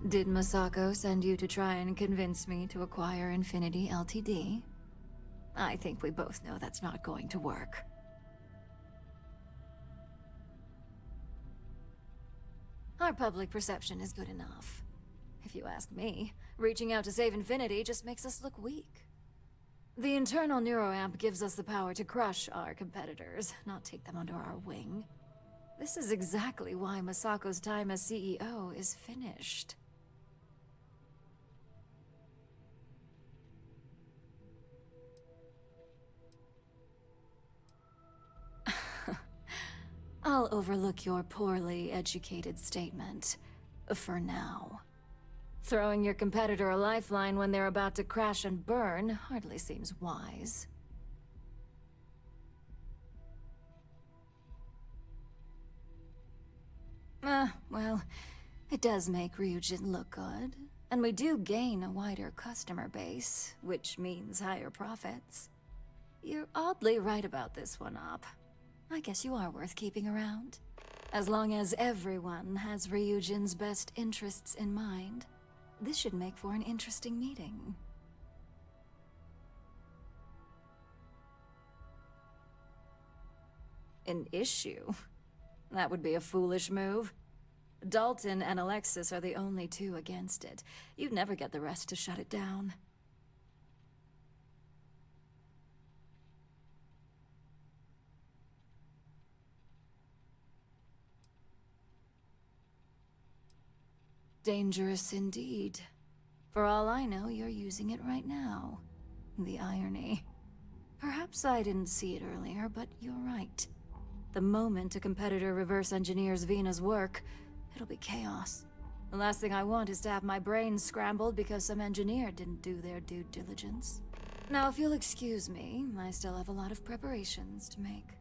Did Masako send you to try and convince me to acquire Infinity Ltd? I think we both know that's not going to work. Our public perception is good enough. If you ask me, reaching out to save Infinity just makes us look weak. The internal neuroamp gives us the power to crush our competitors, not take them under our wing. This is exactly why Masako's time as CEO is finished. I'll overlook your poorly educated statement. For now. Throwing your competitor a lifeline when they're about to crash and burn hardly seems wise. Well, it does make Ryujin look good. And we do gain a wider customer base, which means higher profits. You're oddly right about this one, Op. I guess you are worth keeping around. As long as everyone has Ryujin's best interests in mind, this should make for an interesting meeting. An issue? That would be a foolish move. Dalton and Alexis are the only two against it. You'd never get the rest to shut it down. Dangerous indeed. For all I know, you're using it right now. The irony. Perhaps I didn't see it earlier, but you're right. The moment a competitor reverse engineers Vina's work, it'll be chaos. The last thing I want is to have my brain scrambled because some engineer didn't do their due diligence. Now, if you'll excuse me, I still have a lot of preparations to make.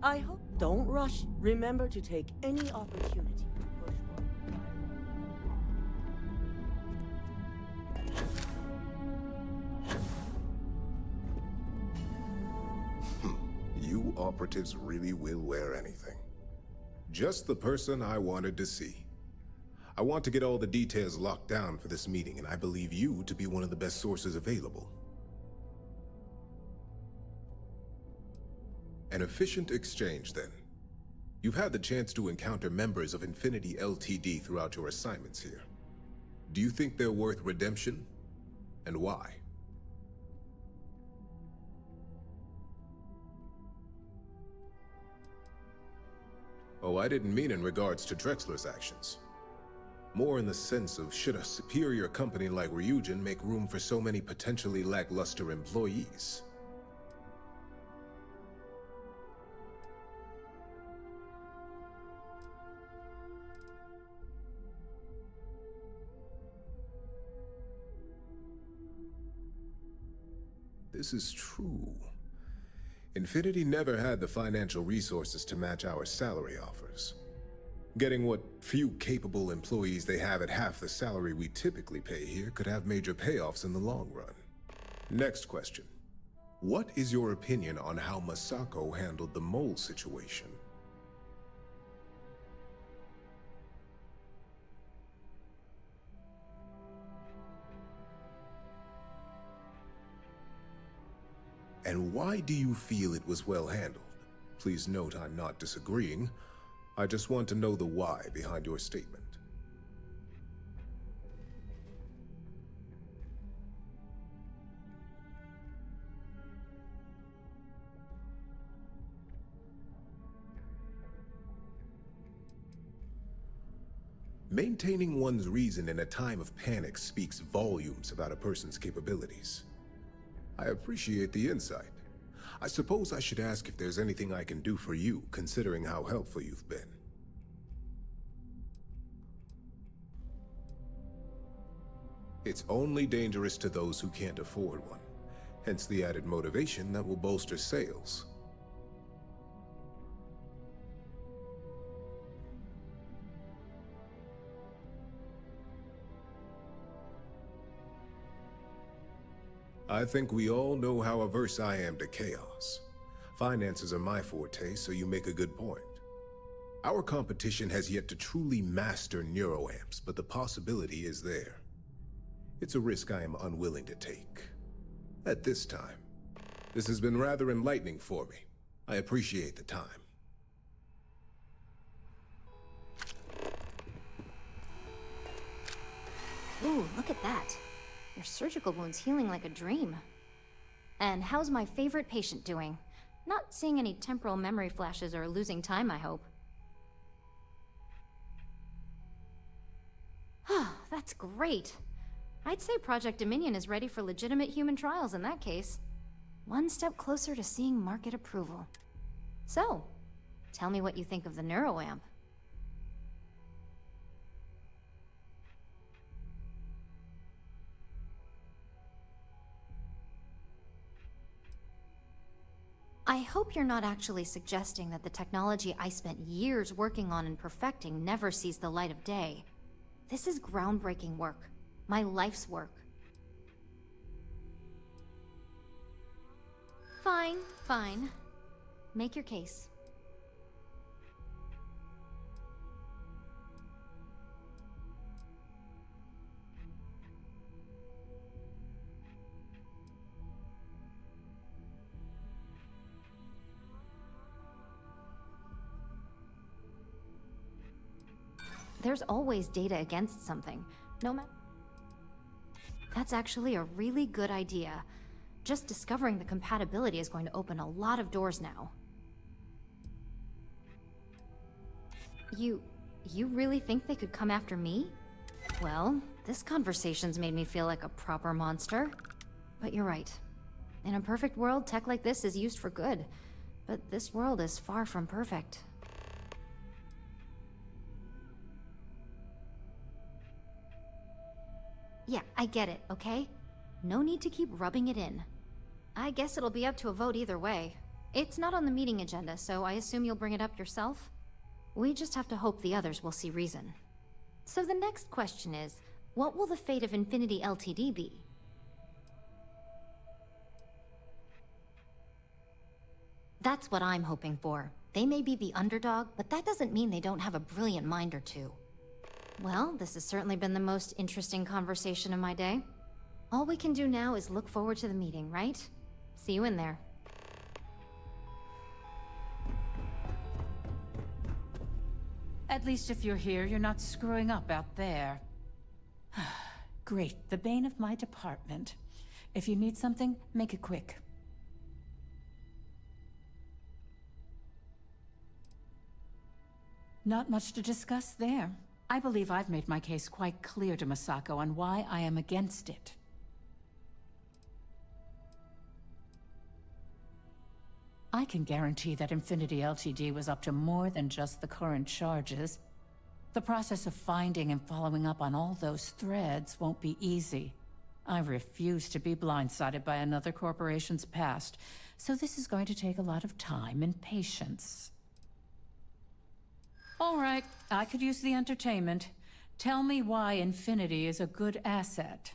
I hope. Don't rush. Remember to take any opportunity to push forward. You operatives really will wear anything. Just the person I wanted to see. I want to get all the details locked down for this meeting, and I believe you to be one of the best sources available. An efficient exchange, then. You've had the chance to encounter members of Infinity Ltd. Throughout your assignments here. Do you think they're worth redemption? And why? Oh, I didn't mean in regards to Drexler's actions. More in the sense of, should a superior company like Ryujin make room for so many potentially lackluster employees? This is true. Infinity never had the financial resources to match our salary offers. Getting what few capable employees they have at half the salary we typically pay here could have major payoffs in the long run. Next question. What is your opinion on how Masako handled the mole situation? And why do you feel it was well handled? Please note I'm not disagreeing. I just want to know the why behind your statement. Maintaining one's reason in a time of panic speaks volumes about a person's capabilities. I appreciate the insight. I suppose I should ask if there's anything I can do for you, considering how helpful you've been. It's only dangerous to those who can't afford one, hence the added motivation that will bolster sales. I think we all know how averse I am to chaos. Finances are my forte, so you make a good point. Our competition has yet to truly master neuroamps, but the possibility is there. It's a risk I am unwilling to take. At this time. This has been rather enlightening for me. I appreciate the time. Ooh, look at that. Your surgical wound's healing like a dream. And how's my favorite patient doing? Not seeing any temporal memory flashes or losing time, I hope. That's great. I'd say Project Dominion is ready for legitimate human trials in that case. One step closer to seeing market approval. So, tell me what you think of the neuroamp. I hope you're not actually suggesting that the technology I spent years working on and perfecting never sees the light of day. This is groundbreaking work. My life's work. Fine, fine. Make your case. There's always data against something, no matter. That's actually a really good idea. Just discovering the compatibility is going to open a lot of doors now. You really think they could come after me? Well, this conversation's made me feel like a proper monster. But you're right. In a perfect world, tech like this is used for good. But this world is far from perfect. Yeah, I get it, okay? No need to keep rubbing it in. I guess it'll be up to a vote either way. It's not on the meeting agenda, so I assume you'll bring it up yourself? We just have to hope the others will see reason. So the next question is, what will the fate of Infinity Ltd be? That's what I'm hoping for. They may be the underdog, but that doesn't mean they don't have a brilliant mind or two. Well, this has certainly been the most interesting conversation of my day. All we can do now is look forward to the meeting, right? See you in there. At least if you're here, you're not screwing up out there. Great, the bane of my department. If you need something, make it quick. Not much to discuss there. I believe I've made my case quite clear to Masako on why I am against it. I can guarantee that Infinity Ltd was up to more than just the current charges. The process of finding and following up on all those threads won't be easy. I refuse to be blindsided by another corporation's past, so this is going to take a lot of time and patience. All right, I could use the entertainment. Tell me why Infinity is a good asset.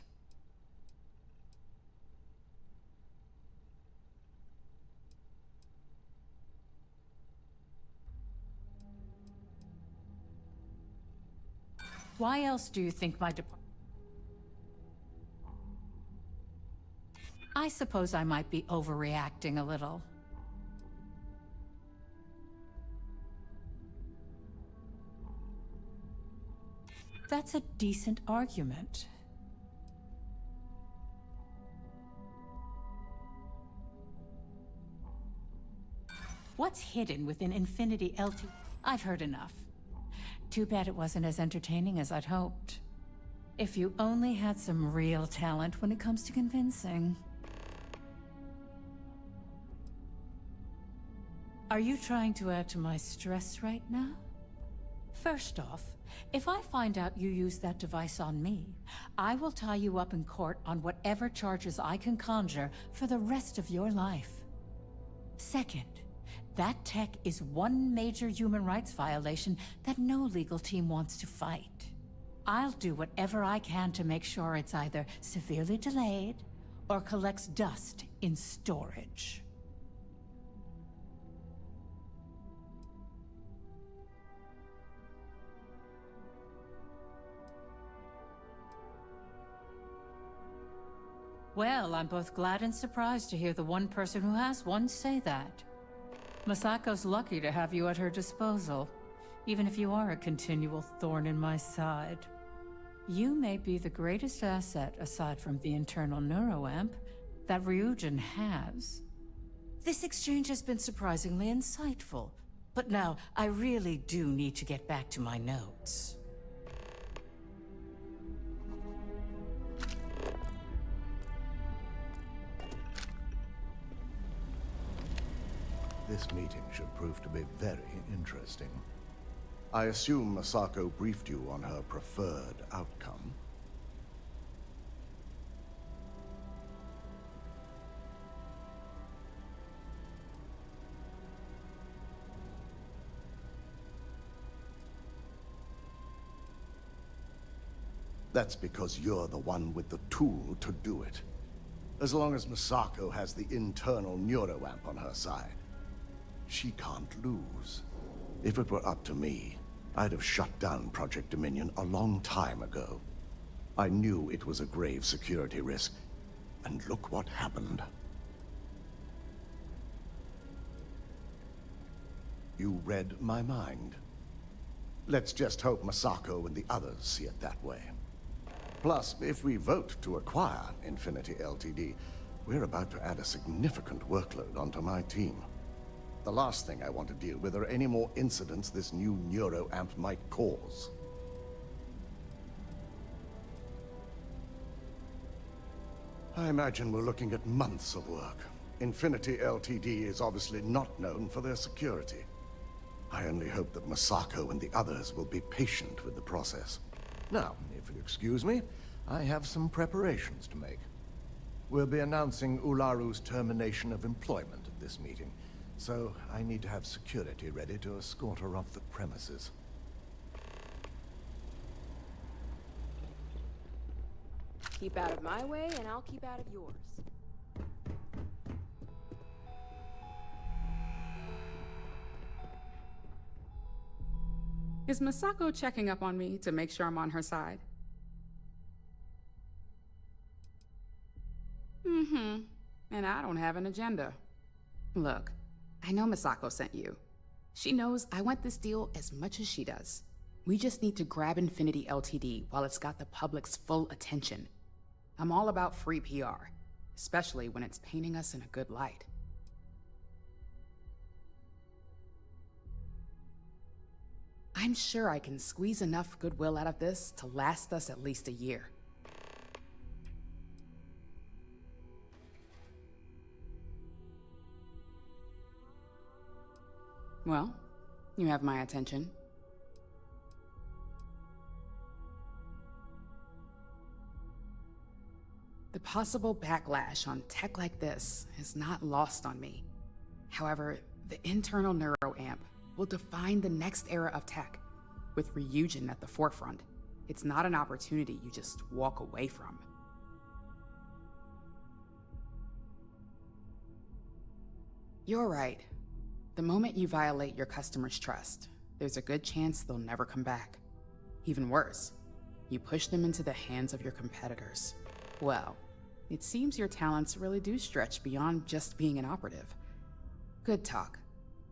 Why else do you think my department... I suppose I might be overreacting a little. That's a decent argument. What's hidden within Infinity LT? I've heard enough. Too bad it wasn't as entertaining as I'd hoped. If you only had some real talent when it comes to convincing. Are you trying to add to my stress right now? First off, if I find out you used that device on me, I will tie you up in court on whatever charges I can conjure for the rest of your life. Second, that tech is one major human rights violation that no legal team wants to fight. I'll do whatever I can to make sure it's either severely delayed or collects dust in storage. Well, I'm both glad and surprised to hear the one person who has one say that. Masako's lucky to have you at her disposal, even if you are a continual thorn in my side. You may be the greatest asset, aside from the internal neuroamp, that Ryujin has. This exchange has been surprisingly insightful, but now I really do need to get back to my notes. This meeting should prove to be very interesting. I assume Masako briefed you on her preferred outcome. That's because you're the one with the tool to do it. As long as Masako has the internal neuroamp on her side, she can't lose. If it were up to me, I'd have shut down Project Dominion a long time ago. I knew it was a grave security risk, and look what happened. You read my mind. Let's just hope Masako and the others see it that way. Plus, if we vote to acquire Infinity Ltd., we're about to add a significant workload onto my team. The last thing I want to deal with are any more incidents this new neuroamp might cause. I imagine we're looking at months of work. Infinity Ltd. is obviously not known for their security. I only hope that Masako and the others will be patient with the process. Now, if you'll excuse me, I have some preparations to make. We'll be announcing Ularu's termination of employment at this meeting, so I need to have security ready to escort her off the premises. Keep out of my way, and I'll keep out of yours. Is Masako checking up on me to make sure I'm on her side? Mm-hmm. And I don't have an agenda. Look, I know Masako sent you. She knows I want this deal as much as she does. We just need to grab Infinity Ltd. While it's got the public's full attention. I'm all about free PR, especially when it's painting us in a good light. I'm sure I can squeeze enough goodwill out of this to last us at least a year. Well, you have my attention. The possible backlash on tech like this is not lost on me. However, the internal neuroamp will define the next era of tech, with Ryujin at the forefront. It's not an opportunity you just walk away from. You're right. The moment you violate your customers' trust, there's a good chance they'll never come back. Even worse, you push them into the hands of your competitors. Well, it seems your talents really do stretch beyond just being an operative. Good talk.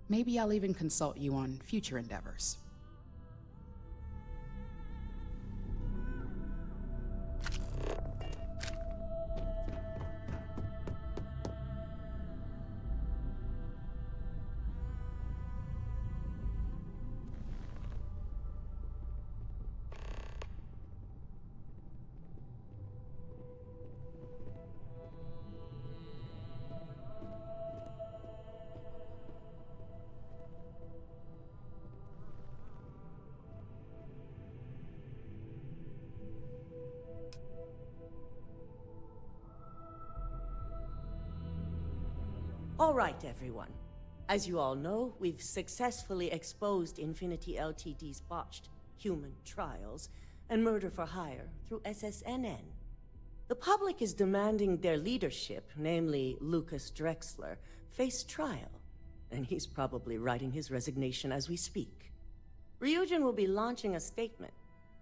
Maybe I'll even consult you on future endeavors. All right, everyone. As you all know, we've successfully exposed Infinity Ltd.'s botched human trials and murder for hire through SSNN. The public is demanding their leadership, namely Lucas Drexler, face trial. And he's probably writing his resignation as we speak. Ryujin will be launching a statement,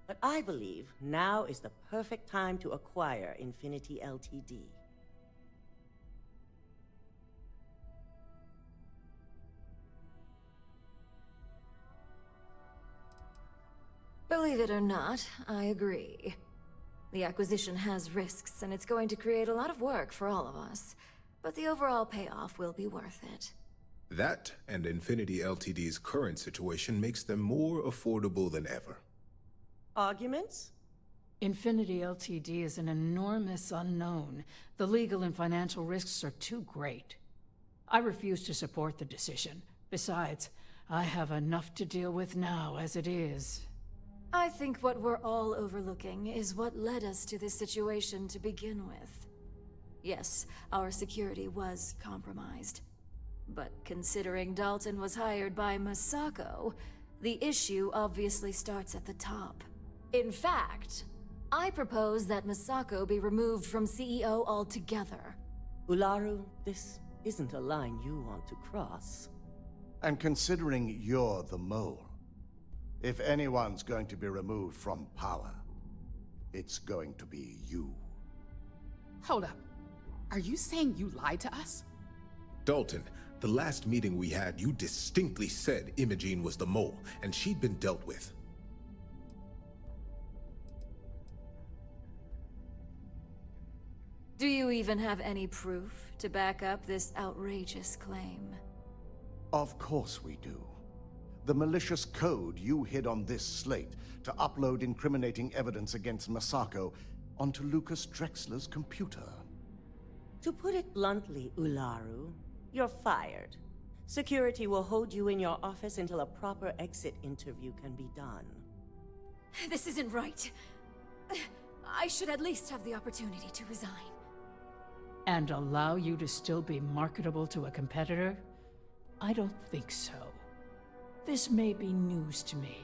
but I believe now is the perfect time to acquire Infinity Ltd. Believe it or not, I agree. The acquisition has risks, and it's going to create a lot of work for all of us. But the overall payoff will be worth it. That and Infinity Ltd's current situation makes them more affordable than ever. Arguments? Infinity Ltd is an enormous unknown. The legal and financial risks are too great. I refuse to support the decision. Besides, I have enough to deal with now as it is. I think what we're all overlooking is what led us to this situation to begin with. Yes, our security was compromised. But considering Dalton was hired by Masako, the issue obviously starts at the top. In fact, I propose that Masako be removed from CEO altogether. Ularu, this isn't a line you want to cross. And considering you're the mole, if anyone's going to be removed from power, it's going to be you. Hold up. Are you saying you lied to us? Dalton, the last meeting we had, you distinctly said Imogene was the mole, and she'd been dealt with. Do you even have any proof to back up this outrageous claim? Of course we do. The malicious code you hid on this slate to upload incriminating evidence against Masako onto Lucas Drexler's computer. To put it bluntly, Ularu, you're fired. Security will hold you in your office until a proper exit interview can be done. This isn't right. I should at least have the opportunity to resign. And allow you to still be marketable to a competitor? I don't think so. This may be news to me,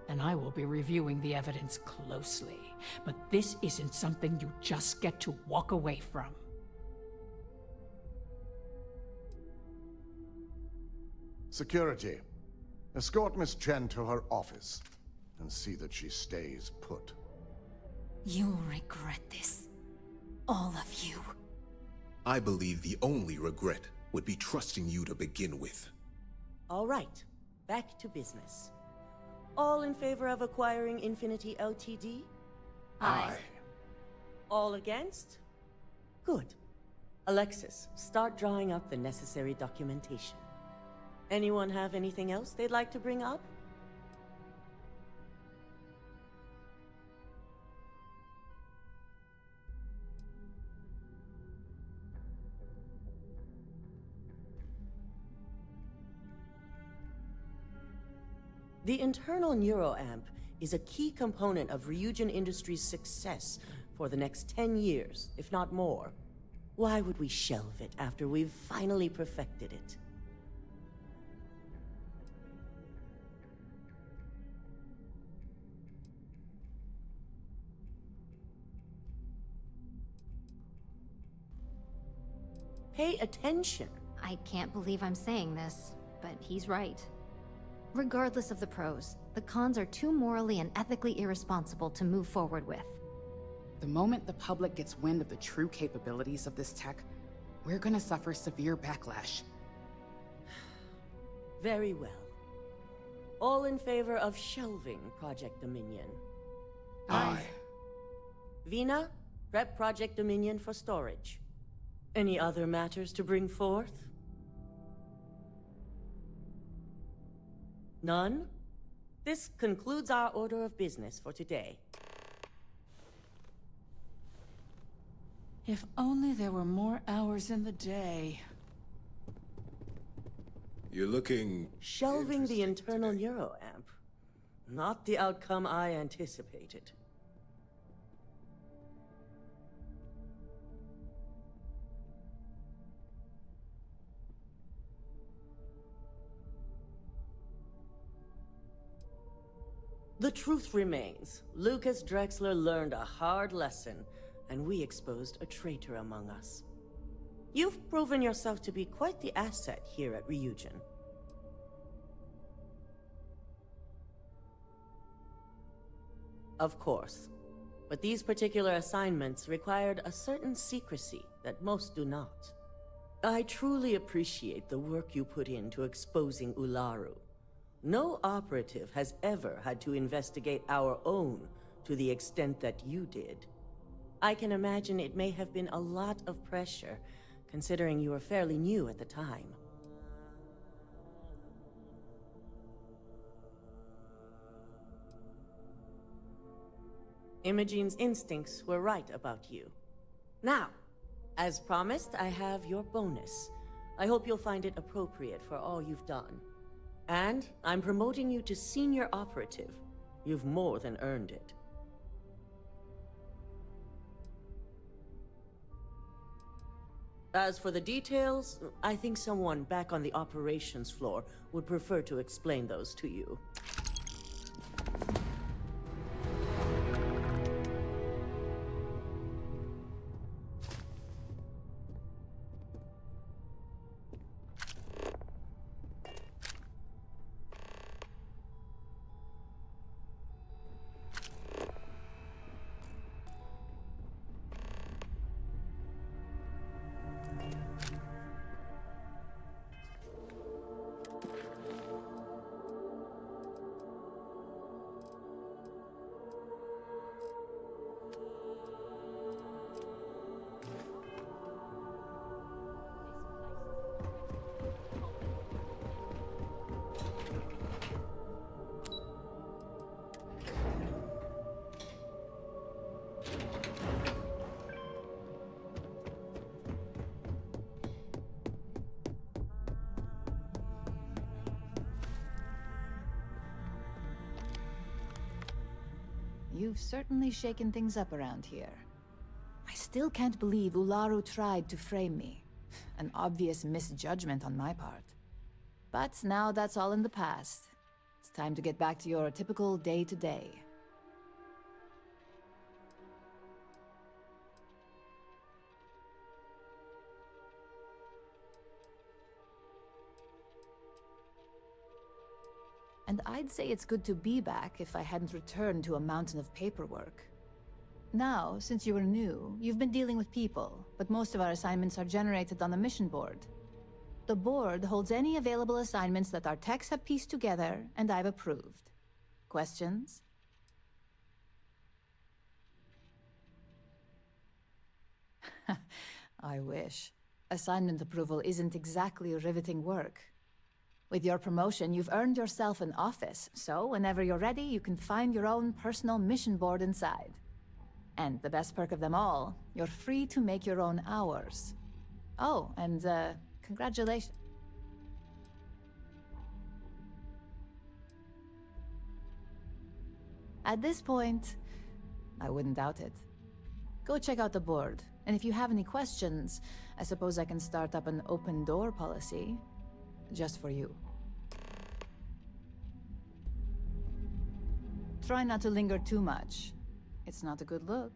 and I will be reviewing the evidence closely. But this isn't something you just get to walk away from. Security, escort Miss Chen to her office and see that she stays put. You'll regret this. All of you. I believe the only regret would be trusting you to begin with. All right, back to business. All in favor of acquiring Infinity Ltd? Aye. All against? Good. Alexis, start drawing up the necessary documentation. Anyone have anything else they'd like to bring up? The internal neuroamp is a key component of Ryujin Industries' success for the next 10 years, if not more. Why would we shelve it after we've finally perfected it? Pay attention. I can't believe I'm saying this, but he's right. Regardless of the pros, the cons are too morally and ethically irresponsible to move forward with. The moment the public gets wind of the true capabilities of this tech, we're gonna suffer severe backlash. Very well. All in favor of shelving Project Dominion? Aye. Vina, prep Project Dominion for storage. Any other matters to bring forth? None? This concludes our order of business for today. If only there were more hours in the day. You're looking... Shelving the interesting internal today. neuroamp. Not the outcome I anticipated. The truth remains, Lucas Drexler learned a hard lesson and we exposed a traitor among us. You've proven yourself to be quite the asset here at Ryujin. Of course. But these particular assignments required a certain secrecy that most do not. I truly appreciate the work you put into exposing Ularu. No operative has ever had to investigate our own to the extent that you did. I can imagine it may have been a lot of pressure, considering you were fairly new at the time. Imogene's instincts were right about you. Now, as promised, I have your bonus. I hope you'll find it appropriate for all you've done. And I'm promoting you to senior operative. You've more than earned it. As for the details, I think someone back on the operations floor would prefer to explain those to you. You've certainly shaken things up around here. I still can't believe Ularu tried to frame me. An obvious misjudgment on my part. But now that's all in the past. It's time to get back to your typical day-to-day. And I'd say it's good to be back if I hadn't returned to a mountain of paperwork. Now, since you were new, you've been dealing with people, but most of our assignments are generated on the mission board. The board holds any available assignments that our techs have pieced together, and I've approved. Questions? I wish. Assignment approval isn't exactly riveting work. With your promotion, you've earned yourself an office, so whenever you're ready, you can find your own personal mission board inside. And the best perk of them all, you're free to make your own hours. Oh, and congratulations. At this point, I wouldn't doubt it. Go check out the board, and if you have any questions, I suppose I can start up an open door policy. Just for you. Try not to linger too much. It's not a good look.